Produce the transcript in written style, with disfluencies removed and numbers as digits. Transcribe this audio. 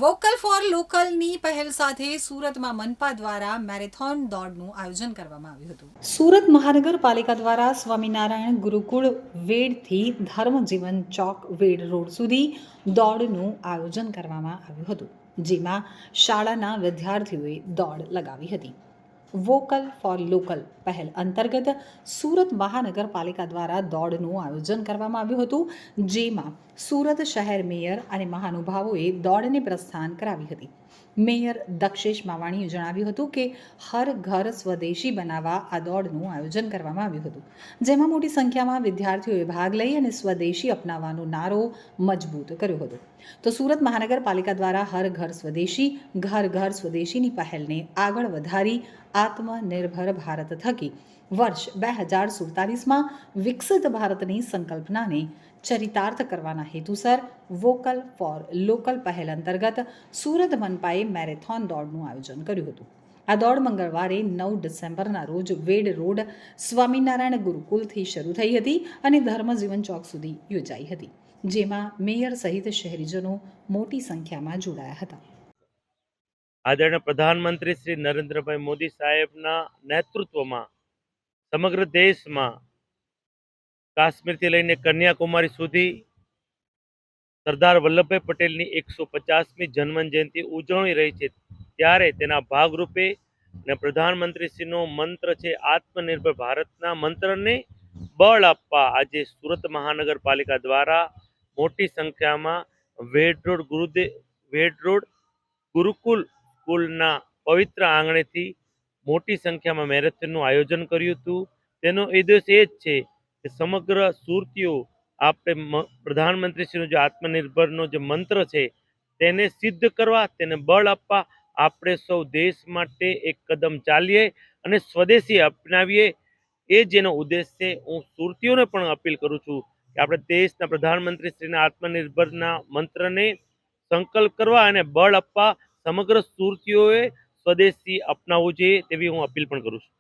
Vocal for લોકલની પહેલ સાથે સુરતમાં મનપા દ્વારા મેરેથોન દોડનું આયોજન કરવામાં આવ્યું હતું। સુરત મહાનગરપાલિકા દ્વારા સ્વામિનારાયણ ગુરુકુળ વેડથી ધર્મજીવન ચોક વેડ રોડ સુધી દોડનું આયોજન કરવામાં આવ્યું હતું, જેમાં શાળાના વિદ્યાર્થીઓએ દોડ લગાવી હતી। વોકલ ફોર લોકલ પહેલ અંતર્ગત સુરત મહાનગરપાલિકા દ્વારા દોડનું આયોજન કરવામાં આવ્યું હતું, જેમાં સુરત શહેર મેયર અને મહાનુભાવોએ દોડને પ્રસ્થાન કરાવી હતી। મેયર દક્ષેશ માવાણીએ જણાવ્યું હતું કે હર ઘર સ્વદેશી બનાવવા આ દોડનું આયોજન કરવામાં આવ્યું હતું, જેમાં મોટી સંખ્યામાં વિદ્યાર્થીઓએ ભાગ લઈ અને સ્વદેશી અપનાવવાનો નારો મજબૂત કર્યો હતો। તો સુરત મહાનગરપાલિકા દ્વારા હર ઘર સ્વદેશી ઘર ઘર સ્વદેશીની પહેલને આગળ વધારી આત્મનિર્ભર ભારત થકી વર્ષ 2047માં વિકસિત ભારતની સંકલ્પનાને ચરિતાર્થ કરવાના હેતુસર વોકલ ફોર લોકલ પહેલ અંતર્ગત સુરત મનપાએ મેરેથોન દોડનું આયોજન કર્યું હતું। આ દોડ મંગળવારે 9 ડિસેમ્બરના રોજ વેડ રોડ સ્વામિનારાયણ ગુરુકુલથી શરૂ થઈ હતી અને ધર્મજીવન ચોક સુધી યોજાઈ હતી, જેમાં મેયર સહિત શહેરીજનો મોટી સંખ્યામાં જોડાયા હતા। આદરણીય પ્રધાનમંત્રી શ્રી નરેન્દ્રભાઈ મોદી સાહેબના નેતૃત્વમાં સમગ્ર દેશમાં કાશ્મીરથી લઈને કન્યાકુમારી સુધી સરદાર વલ્લભભાઈ પટેલની 150મી જન્મજયંતિ ઉજવણી રહી છે, ત્યારે તેના ભાગરૂપે પ્રધાનમંત્રીશ્રીનો મંત્ર છે આત્મનિર્ભર ભારતના મંત્રને બળ આપવા આજે સુરત મહાનગરપાલિકા દ્વારા મોટી સંખ્યામાં વેડ રોડ ગુરુકુલ સ્કૂલના પવિત્ર આંગણેથી મોટી સંખ્યામાં મેરેથોનનું આયોજન કર્યું હતું। તેનો ઉદ્દેશ એ જ છે કે સમગ્ર સુરતીઓ આપણે પ્રધાનમંત્રીશ્રીનો જે આત્મનિર્ભરનો જે મંત્ર છે તેને સિદ્ધ કરવા, તેને બળ આપવા આપણે સૌ દેશ માટે એક કદમ ચાલીએ અને સ્વદેશી અપનાવીએ। એ જેનો ઉદ્દેશ છે, હું સુરતીઓને પણ અપીલ કરું છું કે આપણે દેશના પ્રધાનમંત્રીશ્રીના આત્મનિર્ભરના મંત્રને સંકલ્પ કરવા અને બળ આપવા સમગ્ર સુરતીઓએ સ્વદેશી અપનાવવું જોઈએ તેવી હું અપીલ પણ કરું છું।